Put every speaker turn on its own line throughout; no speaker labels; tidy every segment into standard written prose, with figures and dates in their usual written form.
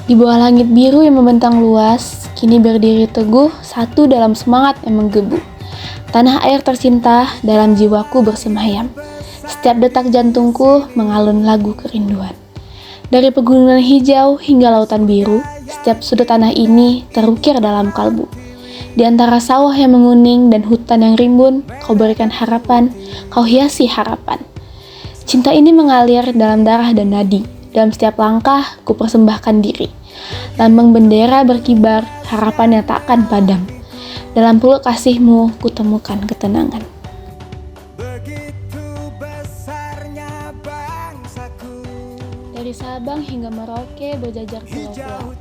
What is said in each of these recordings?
Di bawah langit biru yang membentang luas, kini berdiri teguh satu dalam semangat yang menggebu. Tanah air tercinta dalam jiwaku bersemayam. Setiap detak jantungku mengalun lagu kerinduan. Dari pegunungan hijau hingga lautan biru, setiap sudut tanah ini terukir dalam kalbu. Di antara sawah yang menguning dan hutan yang rimbun, kau berikan harapan, kau hiasi harapan. Cinta ini mengalir dalam darah dan nadi. Dalam setiap langkah, ku persembahkan diri. Lambang bendera berkibar, harapan yang takkan padam. Dalam peluk kasihmu, ku temukan ketenangan. Dari Sabang hingga Merauke berjajar pulau-pulau.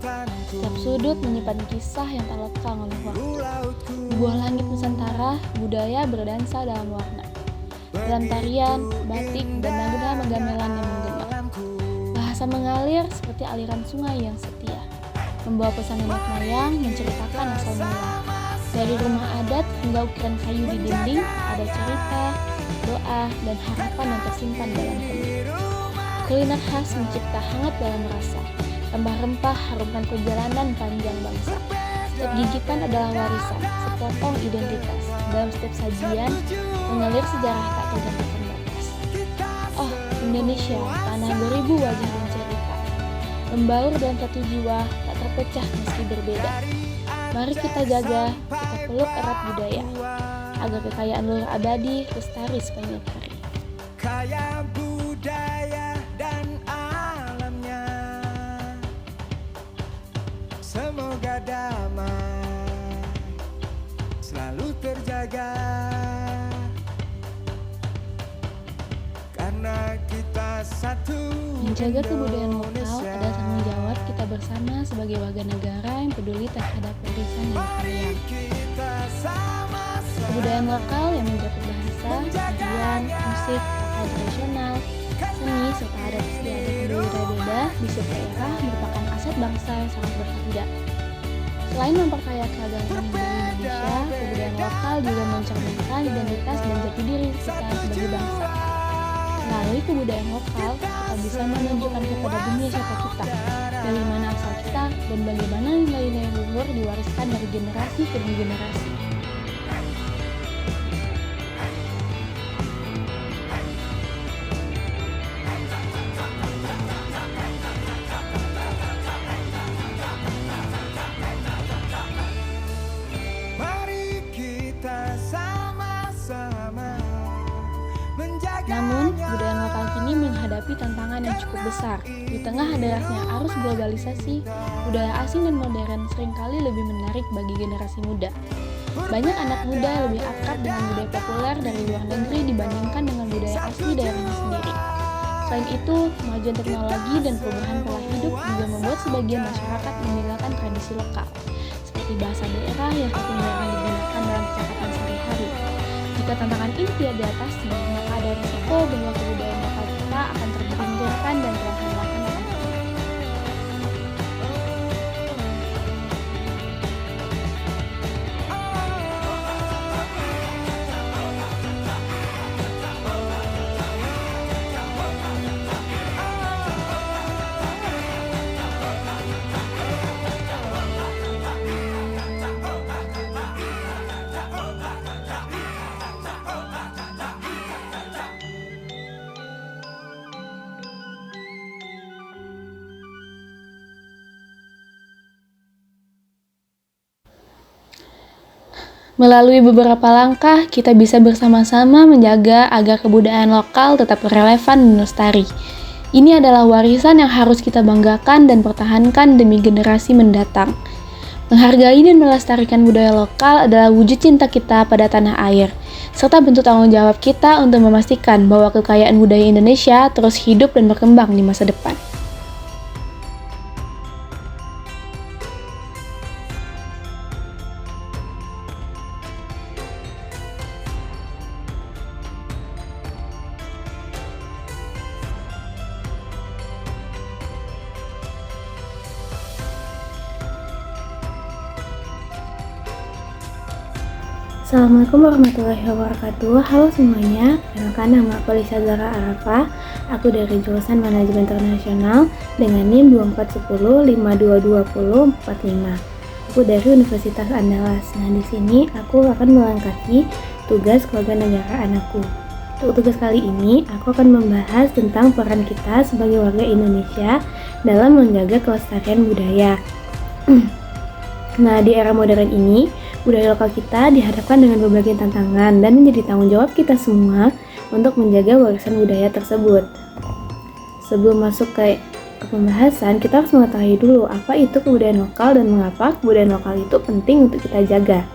Setiap sudut menyimpan kisah yang tak lekang oleh waktu. Di bawah langit Nusantara, budaya berdansa dalam warna. Dalam tarian, batik, dan nada gamelan yang menggema. Bahasa mengalir seperti aliran sungai yang setia, membawa pesan nenek moyang menceritakan asal mula. Dari rumah adat hingga ukiran kayu di dinding, ada cerita, doa, dan harapan yang tersimpan dalam hening. Kuliner khas mencipta hangat dalam rasa. Rempah-rempah harumkan perjalanan panjang bangsa. Setiap gigitan adalah warisan, sepotong identitas. Dalam setiap sajian, mengalir sejarah tak tergantikan batas. Oh, Indonesia, tanah beribu wajah dan cerita. Membaur dalam satu jiwa, tak terpecah meski berbeda. Mari kita jaga, kita peluk erat budaya, agar kekayaan luhur abadi lestari sepanjang hari. Kaya budaya dan alamnya, semoga damai selalu terjaga, karena kita satu. Menjaga kebudayaan lokal adalah tanggung jawab kita bersama sebagai warga negara yang peduli terhadap warisan nenek moyang. Kebudayaan lokal yang mencakup bahasa, tarian, musik, pakaian tradisional, seni, serta adat istiadat yang berbeda-beda di setiap daerah merupakan aset bangsa yang sangat berharga. Selain memperkaya keragaman budaya Indonesia, kebudayaan lokal juga mencerminkan identitas dan jati diri kita sebagai bangsa. Melalui kebudayaan lokal, kita bisa menunjukkan kepada dunia siapa kita, dari mana asal kita, dan bagaimana nilai-nilai luhur diwariskan dari generasi ke generasi. Namun, budaya lokal kini menghadapi tantangan yang cukup besar. Di tengah derasnya arus globalisasi, budaya asing dan modern seringkali lebih menarik bagi generasi muda. Banyak anak muda lebih akrab dengan budaya populer dari luar negeri dibandingkan dengan budaya asli daerahnya sendiri. Selain itu, kemajuan teknologi dan perubahan pola hidup juga membuat sebagian masyarakat meninggalkan tradisi lokal, seperti bahasa daerah yang semakin jarang digunakan dalam percakapan sehari-hari. Jika tantangan ini tidak diatasi, maka ada risiko bahwa kebudayaan lokal kita akan terpinggirkan dan perlahan-lahan akan punah. Melalui beberapa langkah, kita bisa bersama-sama menjaga agar kebudayaan lokal tetap relevan dan lestari. Ini adalah warisan yang harus kita banggakan dan pertahankan demi generasi mendatang. Menghargai dan melestarikan budaya lokal adalah wujud cinta kita pada tanah air, serta bentuk tanggung jawab kita untuk memastikan bahwa kekayaan budaya Indonesia terus hidup dan berkembang di masa depan. Assalamualaikum warahmatullahi wabarakatuh. Halo semuanya, perkenalkan nama aku Lisa Zara Arafa. Aku dari jurusan Manajemen Internasional dengan NIM 2410522045. Aku dari Universitas Andalas. Nah, di sini aku akan melengkapi tugas kewarganegaraan aku. Untuk tugas kali ini, aku akan membahas tentang peran kita sebagai warga Indonesia dalam menjaga kelestarian budaya. Nah, di era modern ini, budaya lokal kita dihadapkan dengan berbagai tantangan dan menjadi tanggung jawab kita semua untuk menjaga warisan budaya tersebut. Sebelum masuk ke pembahasan, kita harus mengetahui dulu apa itu kebudayaan lokal dan mengapa kebudayaan lokal itu penting untuk kita jaga.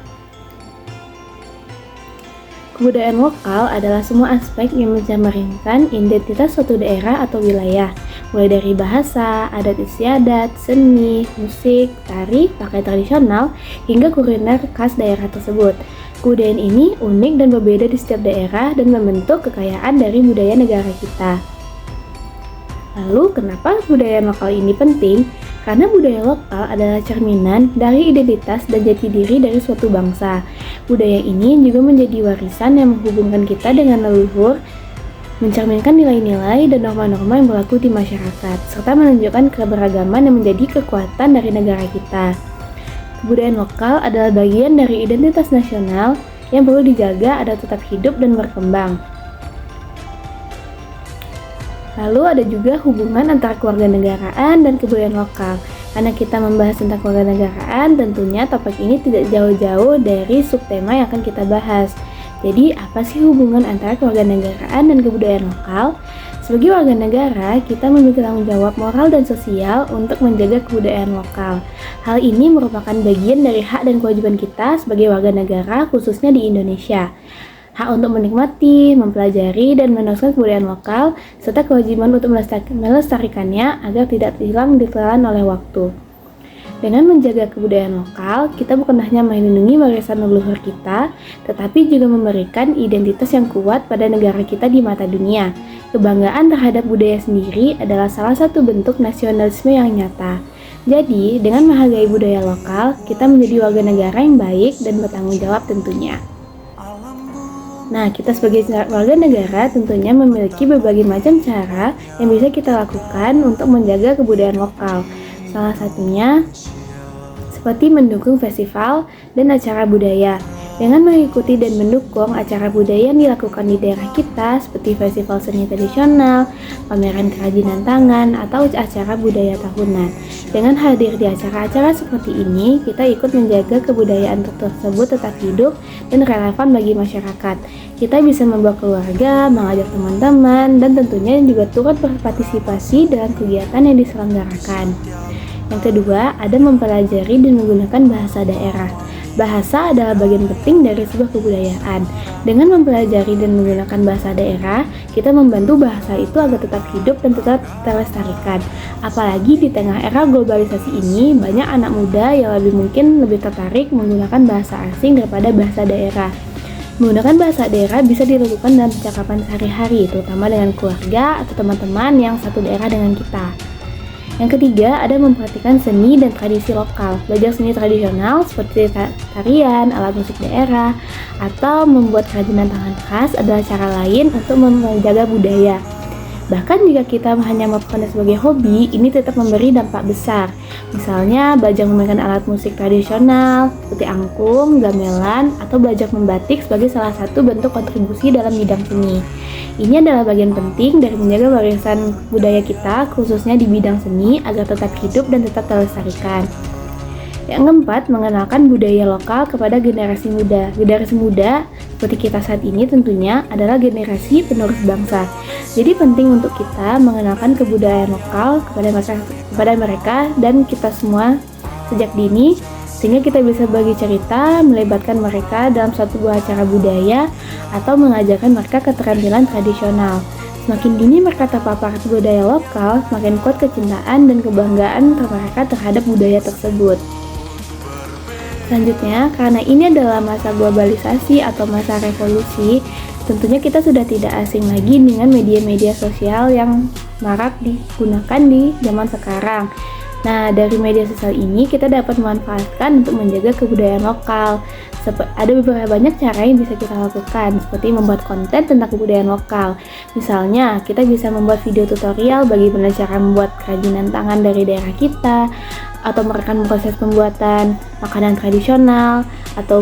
Kebudayaan lokal adalah semua aspek yang mencerminkan identitas suatu daerah atau wilayah, mulai dari bahasa, adat istiadat, seni, musik, tari, pakaian tradisional, hingga kuliner khas daerah tersebut. Kebudayaan ini unik dan berbeda di setiap daerah dan membentuk kekayaan dari budaya negara kita. Lalu, kenapa kebudayaan lokal ini penting? Karena budaya lokal adalah cerminan dari identitas dan jati diri dari suatu bangsa. Budaya ini juga menjadi warisan yang menghubungkan kita dengan leluhur, mencerminkan nilai-nilai dan norma-norma yang berlaku di masyarakat, serta menunjukkan keberagaman yang menjadi kekuatan dari negara kita. Kebudayaan lokal adalah bagian dari identitas nasional yang perlu dijaga agar tetap hidup dan berkembang. Lalu ada juga hubungan antara kewarganegaraan dan kebudayaan lokal. Karena kita membahas tentang kewarganegaraan, tentunya topik ini tidak jauh-jauh dari subtema yang akan kita bahas. Jadi, apa sih hubungan antara kewarganegaraan dan kebudayaan lokal? Sebagai warga negara, kita memiliki tanggung jawab moral dan sosial untuk menjaga kebudayaan lokal. Hal ini merupakan bagian dari hak dan kewajiban kita sebagai warga negara, khususnya di Indonesia. Hak untuk menikmati, mempelajari, dan meneruskan kebudayaan lokal, serta kewajiban untuk melestarikannya agar tidak hilang ditelan oleh waktu. Dengan menjaga kebudayaan lokal, kita bukan hanya melindungi warisan leluhur kita, tetapi juga memberikan identitas yang kuat pada negara kita di mata dunia. Kebanggaan terhadap budaya sendiri adalah salah satu bentuk nasionalisme yang nyata. Jadi, dengan menghargai budaya lokal, kita menjadi warga negara yang baik dan bertanggung jawab tentunya. Nah, kita sebagai warga negara tentunya memiliki berbagai macam cara yang bisa kita lakukan untuk menjaga kebudayaan lokal. Salah satunya seperti mendukung festival dan acara budaya. Dengan mengikuti dan mendukung acara budaya yang dilakukan di daerah kita seperti festival seni tradisional, pameran kerajinan tangan, atau acara budaya tahunan. Dengan hadir di acara-acara seperti ini, kita ikut menjaga kebudayaan tersebut tetap hidup dan relevan bagi masyarakat. Kita bisa membawa keluarga, mengajak teman-teman, dan tentunya juga turut berpartisipasi dalam kegiatan yang diselenggarakan. Yang kedua, ada mempelajari dan menggunakan bahasa daerah. Bahasa adalah bagian penting dari sebuah kebudayaan. Dengan mempelajari dan menggunakan bahasa daerah, kita membantu bahasa itu agar tetap hidup dan tetap terlestarikan. Apalagi di tengah era globalisasi ini, banyak anak muda yang lebih tertarik menggunakan bahasa asing daripada bahasa daerah. Menggunakan bahasa daerah bisa dilakukan dalam percakapan sehari-hari, terutama dengan keluarga atau teman-teman yang satu daerah dengan kita. Yang ketiga, ada memperhatikan seni dan tradisi lokal. Belajar seni tradisional seperti tarian, alat musik daerah, atau membuat kerajinan tangan khas adalah cara lain untuk menjaga budaya. Bahkan jika kita hanya melakukannya sebagai hobi, ini tetap memberi dampak besar. Misalnya, belajar memainkan alat musik tradisional seperti angklung, gamelan, atau belajar membatik sebagai salah satu bentuk kontribusi dalam bidang seni. Ini adalah bagian penting dari menjaga warisan budaya kita, khususnya di bidang seni, agar tetap hidup dan tetap terlestarikan. Yang keempat, mengenalkan budaya lokal kepada generasi muda. Generasi muda seperti kita saat ini tentunya adalah generasi penerus bangsa. Jadi penting untuk kita mengenalkan kebudayaan lokal kepada mereka dan kita semua sejak dini, sehingga kita bisa bagi cerita, melibatkan mereka dalam suatu buah acara budaya, atau mengajarkan mereka keterampilan tradisional. Semakin dini mereka terpapar budaya lokal, semakin kuat kecintaan dan kebanggaan mereka terhadap budaya tersebut. Selanjutnya, karena ini adalah masa globalisasi atau masa revolusi, tentunya kita sudah tidak asing lagi dengan media-media sosial yang marak digunakan di zaman sekarang. Nah, dari media sosial ini kita dapat memanfaatkan untuk menjaga kebudayaan lokal. Ada beberapa banyak cara yang bisa kita lakukan, seperti membuat konten tentang kebudayaan lokal. Misalnya, kita bisa membuat video tutorial bagaimana cara membuat kerajinan tangan dari daerah kita, atau merekam proses pembuatan makanan tradisional, atau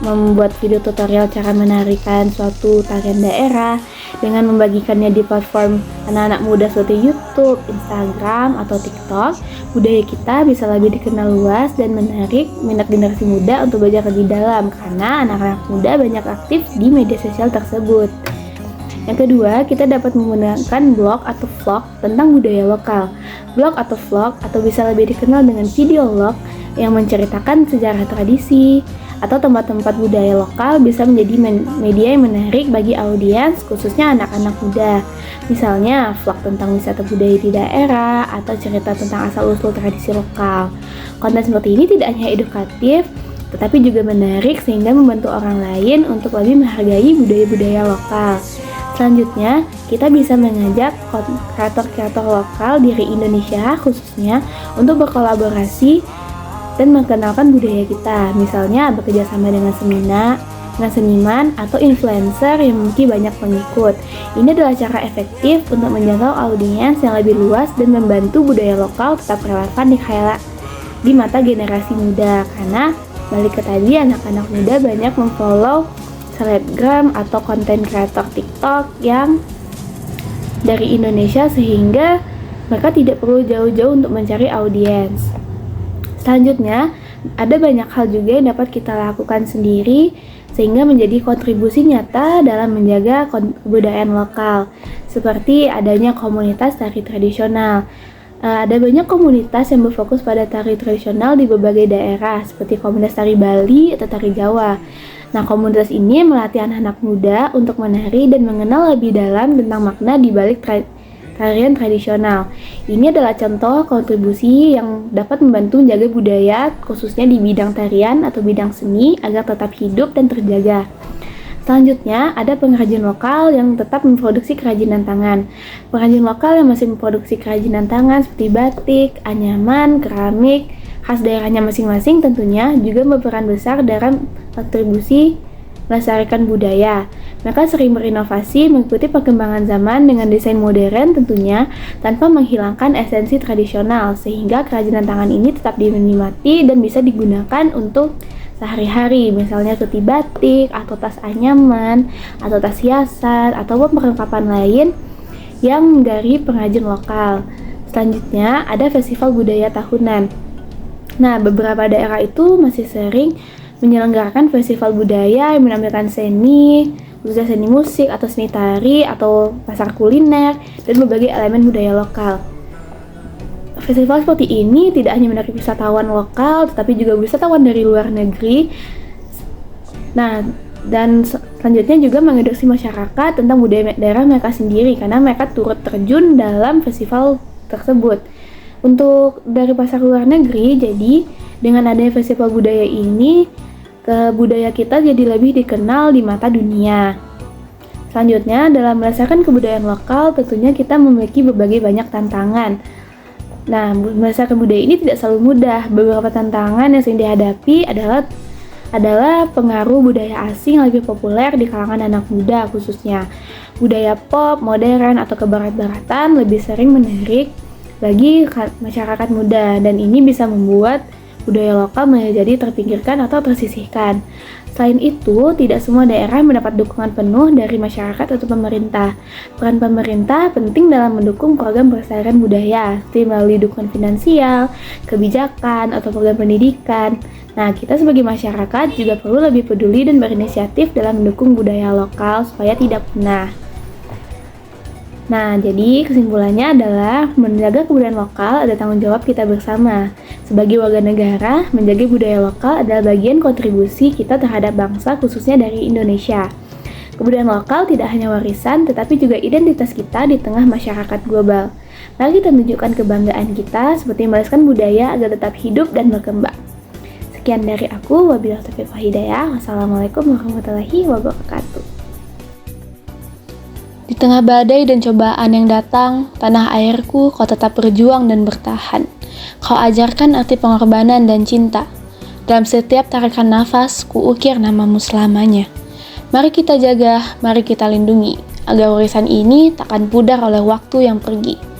membuat video tutorial cara menarikan suatu tarian daerah dengan membagikannya di platform anak-anak muda seperti YouTube, Instagram, atau TikTok. Budaya kita bisa lebih dikenal luas dan menarik minat generasi muda untuk belajar lebih dalam karena anak-anak muda banyak aktif di media sosial tersebut. Yang kedua, kita dapat menggunakan blog atau vlog tentang budaya lokal. Blog atau vlog atau bisa lebih dikenal dengan video log yang menceritakan sejarah tradisi atau tempat-tempat budaya lokal bisa menjadi media yang menarik bagi audiens, khususnya anak-anak muda. Misalnya, vlog tentang wisata budaya di daerah atau cerita tentang asal-usul tradisi lokal. Konten seperti ini tidak hanya edukatif, tetapi juga menarik sehingga membantu orang lain untuk lebih menghargai budaya-budaya lokal. Selanjutnya, kita bisa mengajak kreator-kreator lokal dari Indonesia khususnya untuk berkolaborasi dan mengenalkan budaya kita. Misalnya bekerjasama dengan seniman atau influencer yang memiliki banyak pengikut. Ini adalah cara efektif untuk menjangkau audiens yang lebih luas dan membantu budaya lokal tetap relevan di mata generasi muda. Karena balik ke tadi, anak-anak muda banyak memfollow selebgram atau konten kreator TikTok yang dari Indonesia sehingga mereka tidak perlu jauh-jauh untuk mencari audiens. Selanjutnya, ada banyak hal juga yang dapat kita lakukan sendiri sehingga menjadi kontribusi nyata dalam menjaga kebudayaan lokal, seperti adanya komunitas tari tradisional. Ada banyak komunitas yang berfokus pada tari tradisional di berbagai daerah, seperti komunitas tari Bali atau tari Jawa. Nah, komunitas ini melatih anak-anak muda untuk menari dan mengenal lebih dalam tentang makna di balik tarian tradisional. Ini adalah contoh kontribusi yang dapat membantu menjaga budaya, khususnya di bidang tarian atau bidang seni, agar tetap hidup dan terjaga. Selanjutnya, ada pengrajin lokal yang tetap memproduksi kerajinan tangan. Pengrajin lokal yang masih memproduksi kerajinan tangan seperti batik, anyaman, keramik, khas daerahnya masing-masing tentunya juga berperan besar dalam kontribusi melestarikan budaya. Mereka sering berinovasi mengikuti perkembangan zaman dengan desain modern tentunya tanpa menghilangkan esensi tradisional sehingga kerajinan tangan ini tetap dinikmati dan bisa digunakan untuk sehari-hari, misalnya seperti batik atau tas anyaman atau tas hiasan ataupun perlengkapan lain yang dari pengrajin lokal. Selanjutnya ada festival budaya tahunan. Nah, beberapa daerah itu masih sering menyelenggarakan festival budaya yang menampilkan seni, khususnya seni musik atau seni tari atau pasar kuliner dan berbagai elemen budaya lokal. Festival seperti ini tidak hanya menarik wisatawan lokal, tetapi juga wisatawan dari luar negeri. Nah, dan selanjutnya juga mengedukasi masyarakat tentang budaya daerah mereka sendiri karena mereka turut terjun dalam festival tersebut. Untuk dari pasar luar negeri, jadi dengan adanya festival budaya ini, budaya kita jadi lebih dikenal di mata dunia. Selanjutnya, dalam melestarikan kebudayaan lokal, tentunya kita memiliki berbagai banyak tantangan. Nah, melestarikan budaya ini tidak selalu mudah. Beberapa tantangan yang sering dihadapi adalah pengaruh budaya asing yang lebih populer di kalangan anak muda khususnya. Budaya pop, modern, atau kebarat-baratan lebih sering menarik bagi masyarakat muda dan ini bisa membuat budaya lokal menjadi terpinggirkan atau tersisihkan. Selain itu, tidak semua daerah mendapat dukungan penuh dari masyarakat atau pemerintah. Peran pemerintah penting dalam mendukung program pelestarian budaya, seperti melalui dukungan finansial, kebijakan, atau program pendidikan. Nah, kita sebagai masyarakat juga perlu lebih peduli dan berinisiatif dalam mendukung budaya lokal supaya tidak punah. Nah, jadi kesimpulannya adalah menjaga kebudayaan lokal ada tanggung jawab kita bersama. Sebagai warga negara, menjaga budaya lokal adalah bagian kontribusi kita terhadap bangsa khususnya dari Indonesia. Kebudayaan lokal tidak hanya warisan, tetapi juga identitas kita di tengah masyarakat global. Mari kita tunjukkan kebanggaan kita seperti melestarikan budaya agar tetap hidup dan berkembang. Sekian dari aku, wabillahi taufiq wal hidayah. Wassalamualaikum warahmatullahi wabarakatuh.
Di
Di tengah badai dan cobaan yang datang, tanah airku, kau tetap berjuang dan bertahan. Kau ajarkan arti pengorbanan dan cinta. Dalam setiap tarikan nafas, kuukir namamu selamanya. Mari kita jaga, mari kita lindungi, agar warisan ini takkan pudar oleh waktu yang pergi.